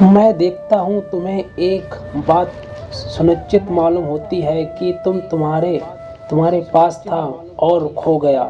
मैं देखता हूँ तुम्हें एक बात सुनिश्चित मालूम होती है कि तुम्हारे पास था और खो गया।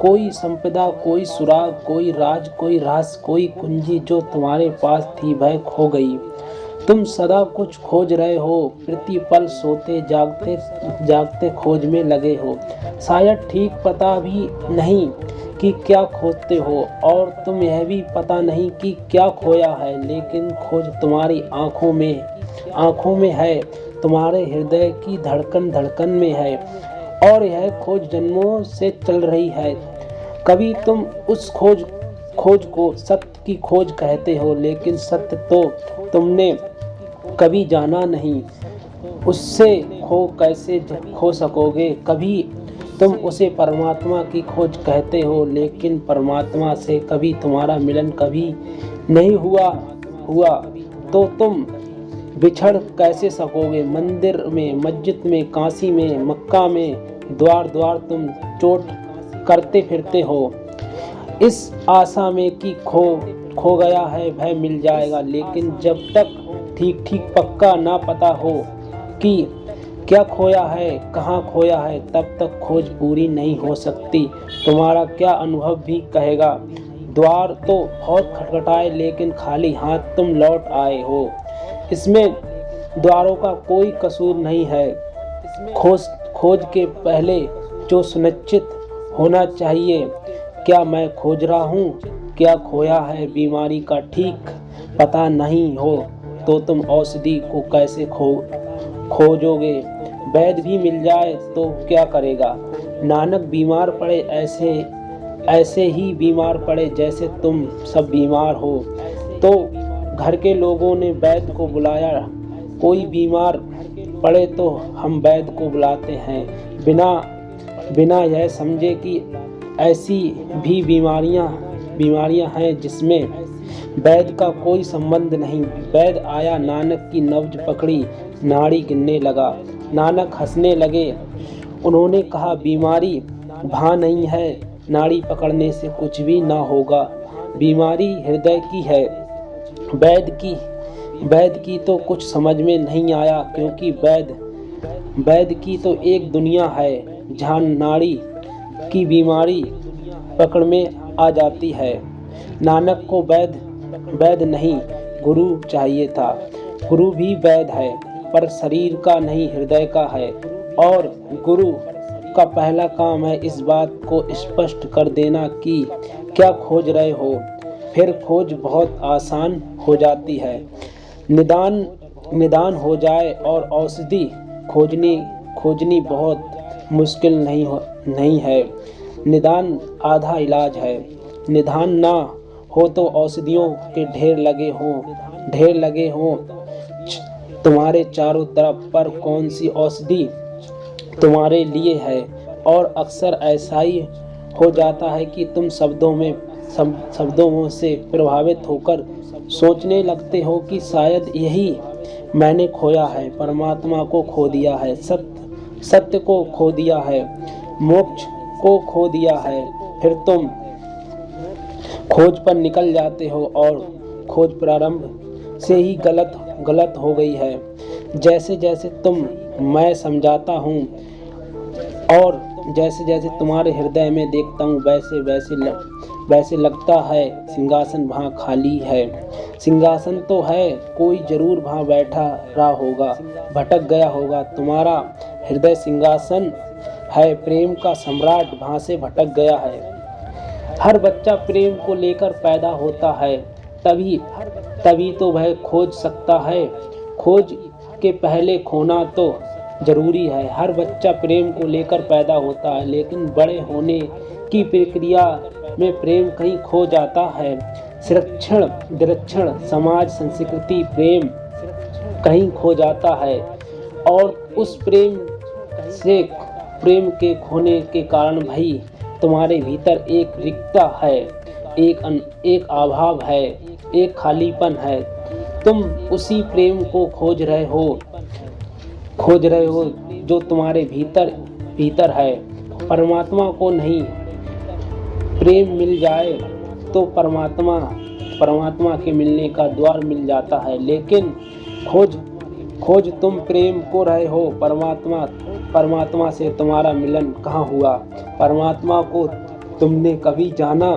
कोई संपदा, कोई सुराग, कोई राज, कोई रहस्य, कोई कुंजी जो तुम्हारे पास थी वह खो गई। तुम सदा कुछ खोज रहे हो, प्रतिपल सोते जागते जागते खोज में लगे हो। शायद ठीक पता भी नहीं कि क्या खोजते हो, और तुम यह भी पता नहीं कि क्या खोया है, लेकिन खोज तुम्हारी आंखों में है, तुम्हारे हृदय की धड़कन धड़कन में है, और यह खोज जन्मों से चल रही है। कभी तुम उस खोज को सत्य की खोज कहते हो, लेकिन सत्य तो तुमने कभी जाना नहीं। उससे कैसे खो सकोगे। कभी तुम उसे परमात्मा की खोज कहते हो, लेकिन परमात्मा से कभी तुम्हारा मिलन कभी नहीं हुआ तो तुम बिछड़ कैसे सकोगे। मंदिर में, मस्जिद में, काशी में, मक्का में, द्वार द्वार तुम चोट करते फिरते हो, इस आशा में कि खो गया है वह मिल जाएगा। लेकिन जब तक ठीक ठीक पक्का ना पता हो कि क्या खोया है, कहाँ खोया है, तब तक खोज पूरी नहीं हो सकती। तुम्हारा क्या अनुभव भी कहेगा। द्वार तो बहुत खटखटाए, लेकिन खाली हाथ तुम लौट आए हो। इसमें द्वारों का कोई कसूर नहीं है। खोज के पहले जो सुनिश्चित होना चाहिए, क्या मैं खोज रहा हूँ, क्या खोया है। बीमारी का ठीक पता नहीं हो तो तुम औषधि को कैसे खोजोगे। वैद्य भी मिल जाए तो क्या करेगा। नानक बीमार पड़े, ऐसे ही बीमार पड़े जैसे तुम सब बीमार हो, तो घर के लोगों ने वैद्य को बुलाया। कोई बीमार पड़े तो हम वैद्य को बुलाते हैं, बिना यह समझे कि ऐसी भी बीमारियां हैं जिसमें वैद्य का कोई संबंध नहीं। वैद्य आया, नानक की नब्ज पकड़ी, नाड़ी गिनने लगा। नानक हंसने लगे। उन्होंने कहा, बीमारी भा नहीं है, नाड़ी पकड़ने से कुछ भी ना होगा। बीमारी हृदय की है। वैद्य की तो कुछ समझ में नहीं आया, क्योंकि वैद्य की तो एक दुनिया है जहाँ नाड़ी की बीमारी पकड़ में आ जाती है। नानक को वैद्य नहीं, गुरु चाहिए था। गुरु भी वैद्य है, पर शरीर का नहीं, हृदय का है। और गुरु का पहला काम है इस बात को स्पष्ट कर देना कि क्या खोज रहे हो। फिर खोज बहुत आसान हो जाती है। निदान हो जाए, और औषधि खोजनी बहुत मुश्किल नहीं है। निदान आधा इलाज है। निदान ना हो तो औषधियों के ढेर लगे हों तुम्हारे चारों तरफ, पर कौन सी औषधि तुम्हारे लिए है। और अक्सर ऐसा ही हो जाता है कि तुम शब्दों से प्रभावित होकर सोचने लगते हो कि शायद यही मैंने खोया है। परमात्मा को खो दिया है, सत्य को खो दिया है, मोक्ष को खो दिया है। फिर तुम खोज पर निकल जाते हो, और खोज प्रारंभ से ही गलत हो गई है। जैसे जैसे मैं समझाता हूँ, और जैसे जैसे तुम्हारे हृदय में देखता हूँ, वैसे लगता है सिंहासन वहाँ खाली है। सिंहासन तो है, कोई जरूर वहाँ बैठा रहा होगा, भटक गया होगा। तुम्हारा हृदय सिंहासन है, प्रेम का सम्राट वहाँ से भटक गया है। हर बच्चा प्रेम को लेकर पैदा होता है, तभी तो वह खोज सकता है। खोज के पहले खोना तो जरूरी है। हर बच्चा प्रेम को लेकर पैदा होता है, लेकिन बड़े होने की प्रक्रिया में प्रेम कहीं खो जाता है। संरक्षण, समाज, संस्कृति, प्रेम कहीं खो जाता है, और उस प्रेम के खोने के कारण भाई तुम्हारे भीतर एक रिक्तता है, एक अभाव है, एक खालीपन है। तुम उसी प्रेम को खोज रहे हो जो तुम्हारे भीतर है, परमात्मा को नहीं। प्रेम मिल जाए तो परमात्मा परमात्मा के मिलने का द्वार मिल जाता है। लेकिन खोज खोज तुम प्रेम को रहे हो, परमात्मा से तुम्हारा मिलन कहाँ हुआ? परमात्मा को तुमने कभी जाना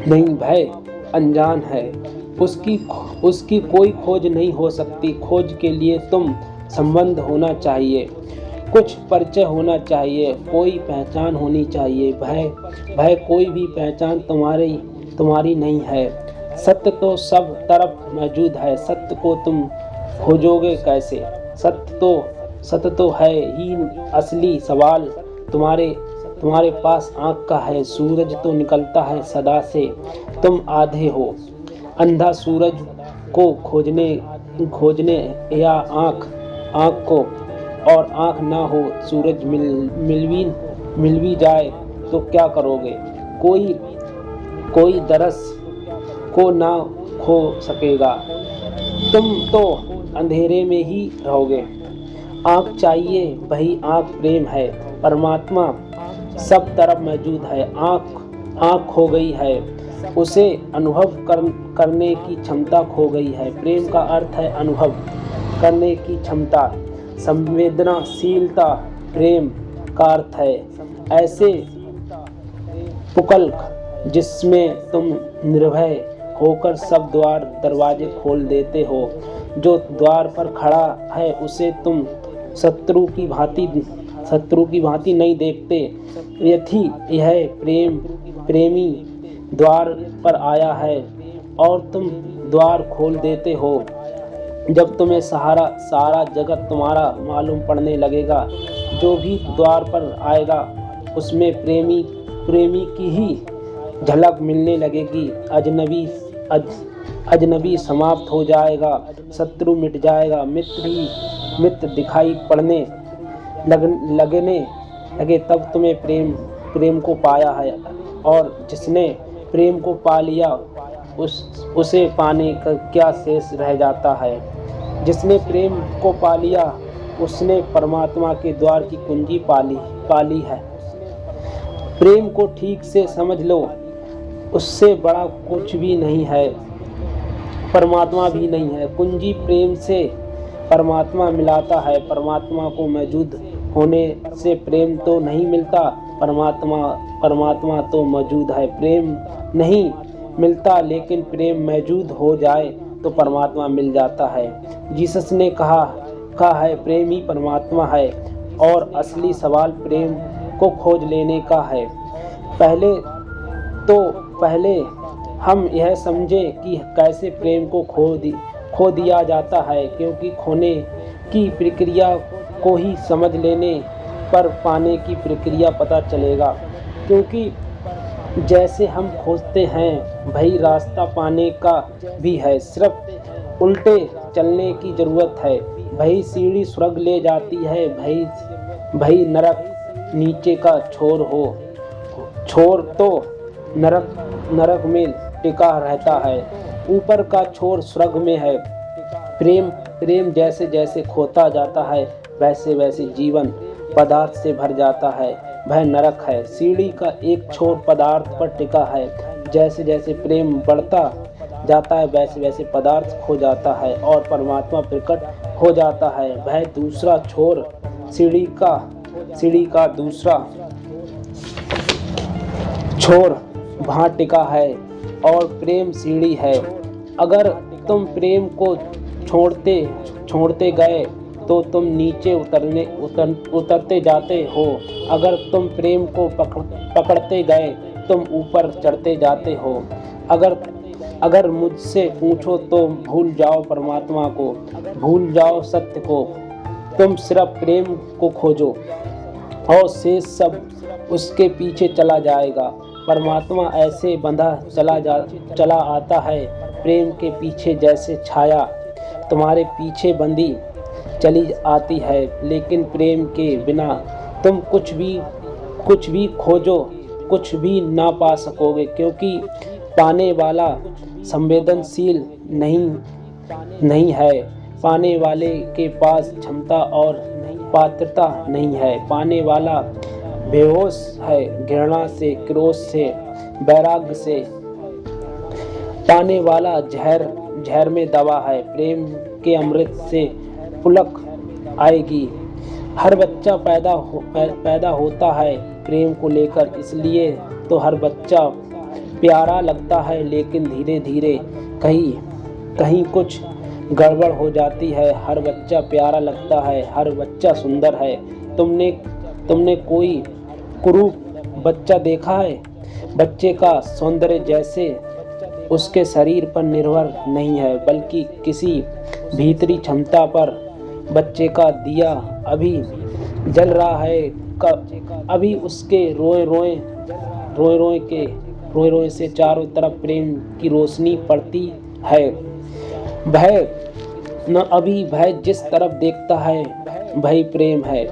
नहीं, भय अनजान है। उसकी कोई खोज नहीं हो सकती। खोज के लिए तुम संबंध होना चाहिए, कुछ परिचय होना चाहिए, कोई पहचान होनी चाहिए। भय कोई भी पहचान तुम्हारी नहीं है। सत्य तो सब तरफ मौजूद है, सत्य को तुम खोजोगे कैसे? सत्य तो है ही असली सवाल। तुम्हारे पास आँख का है, सूरज तो निकलता है सदा से। तुम आधे हो, अंधा सूरज को खोजने या आँख को, और आँख ना हो, सूरज मिल भी जाए तो क्या करोगे? कोई दरस को ना खो सकेगा, तुम तो अंधेरे में ही रहोगे। आँख चाहिए, वही आँख प्रेम है। परमात्मा सब तरफ मौजूद है, आँख खो गई है, उसे अनुभव करने की क्षमता खो गई है। प्रेम का अर्थ है अनुभव करने की क्षमता, संवेदनाशीलता। प्रेम का अर्थ है ऐसे पुकल्क जिसमें तुम निर्भय होकर सब दरवाजे खोल देते हो। जो द्वार पर खड़ा है उसे तुम शत्रु की भांति नहीं देखते। यह प्रेमी द्वार पर आया है और तुम द्वार खोल देते हो। जब तुम्हें सारा जगत तुम्हारा मालूम पड़ने लगेगा, जो भी द्वार पर आएगा उसमें प्रेमी की ही झलक मिलने लगेगी। अजनबी समाप्त हो जाएगा, शत्रु मिट जाएगा, मित्र दिखाई पड़ने लगने लगे। तब तुम्हें प्रेम को पाया है, और जिसने प्रेम को पा लिया उसे पाने का क्या शेष रह जाता है? जिसने प्रेम को पा लिया उसने परमात्मा के द्वार की कुंजी पाली है। प्रेम को ठीक से समझ लो, उससे बड़ा कुछ भी नहीं है, परमात्मा भी नहीं है। कुंजी प्रेम से परमात्मा मिलाता है। परमात्मा को मौजूद होने से प्रेम तो नहीं मिलता, परमात्मा तो मौजूद है। प्रेम नहीं मिलता, लेकिन प्रेम मौजूद हो जाए तो परमात्मा मिल जाता है। जीसस ने कहा है प्रेम ही परमात्मा है, और असली सवाल प्रेम को खोज लेने का है। पहले हम यह समझे कि कैसे प्रेम को खो दिया जाता है, क्योंकि खोने की प्रक्रिया को ही समझ लेने पर पाने की प्रक्रिया पता चलेगा। क्योंकि जैसे हम खोजते हैं वही रास्ता पाने का भी है, सिर्फ उल्टे चलने की जरूरत है। वही सीढ़ी स्वर्ग ले जाती है, वही नरक नीचे का छोर तो नरक में टिका रहता है, ऊपर का छोर स्वर्ग में है। प्रेम जैसे जैसे खोता जाता है वैसे वैसे जीवन पदार्थ से भर जाता है, वह नरक है। सीढ़ी का एक छोर पदार्थ पर टिका है, जैसे जैसे प्रेम बढ़ता जाता है वैसे वैसे पदार्थ खो जाता है और परमात्मा प्रकट हो जाता है। वह दूसरा छोर सीढ़ी का दूसरा छोर वहाँ टिका है, और प्रेम सीढ़ी है। अगर तुम प्रेम को छोड़ते गए तो तुम नीचे उतरते जाते हो, अगर तुम प्रेम को पकड़ते गए तुम ऊपर चढ़ते जाते हो। अगर मुझसे पूछो तो भूल जाओ परमात्मा को, भूल जाओ सत्य को, तुम सिर्फ प्रेम को खोजो और शेष सब उसके पीछे चला जाएगा। परमात्मा ऐसे बंधा चला आता है प्रेम के पीछे, जैसे छाया तुम्हारे पीछे बंधी चली आती है। लेकिन प्रेम के बिना तुम कुछ भी खोजो कुछ भी ना पा सकोगे, क्योंकि पाने वाला संवेदनशील नहीं है। पाने वाले के पास क्षमता और पात्रता नहीं है। पाने वाला बेहोश है घृणा से, क्रोध से, वैराग्य से, पाने वाला जहर जहर में दवा है। प्रेम के अमृत से पुलक आएगी। हर बच्चा पैदा होता है प्रेम को लेकर, इसलिए तो हर बच्चा प्यारा लगता है, लेकिन धीरे धीरे कहीं कहीं कुछ गड़बड़ हो जाती है। हर बच्चा प्यारा लगता है, हर बच्चा सुंदर है। तुमने कोई कुरूप बच्चा देखा है? बच्चे का सौंदर्य जैसे उसके शरीर पर निर्भर नहीं है, बल्कि किसी भीतरी क्षमता पर। बच्चे का दिया अभी जल रहा है, अभी उसके रोए रोए से चारों तरफ प्रेम की रोशनी पड़ती है। भय जिस तरफ देखता है वही प्रेम है,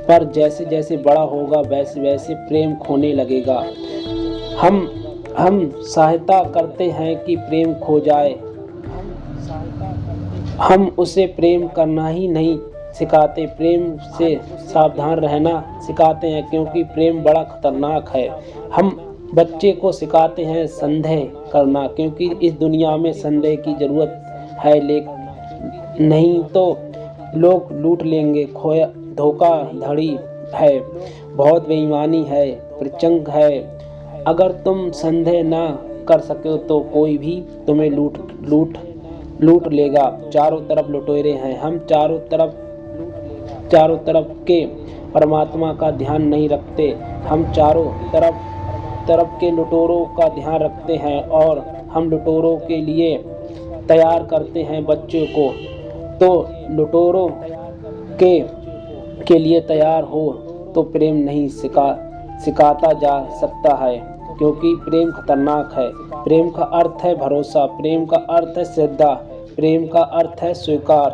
पर जैसे जैसे बड़ा होगा वैसे वैसे प्रेम खोने लगेगा। हम सहायता करते हैं कि प्रेम खो जाए, हम उसे प्रेम करना ही नहीं सिखाते, प्रेम से सावधान रहना सिखाते हैं, क्योंकि प्रेम बड़ा खतरनाक है। हम बच्चे को सिखाते हैं संदेह करना, क्योंकि इस दुनिया में संदेह की ज़रूरत है, लेकिन नहीं तो लोग लूट लेंगे। खोया धोखाधड़ी है, बहुत बेईमानी है, प्रचंड है। अगर तुम संदेह ना कर सके तो कोई भी तुम्हें लूट लेगा। चारों तरफ लुटेरे हैं, हम चारों तरफ के परमात्मा का ध्यान नहीं रखते, हम चारों तरफ के लुटेरों का ध्यान रखते हैं, और हम लुटेरों के लिए तैयार करते हैं बच्चों को। तो लुटेरों के लिए तैयार हो तो प्रेम नहीं सिखाता जा सकता है, क्योंकि प्रेम खतरनाक है। प्रेम का अर्थ है भरोसा, प्रेम का अर्थ है श्रद्धा, प्रेम का अर्थ है स्वीकार।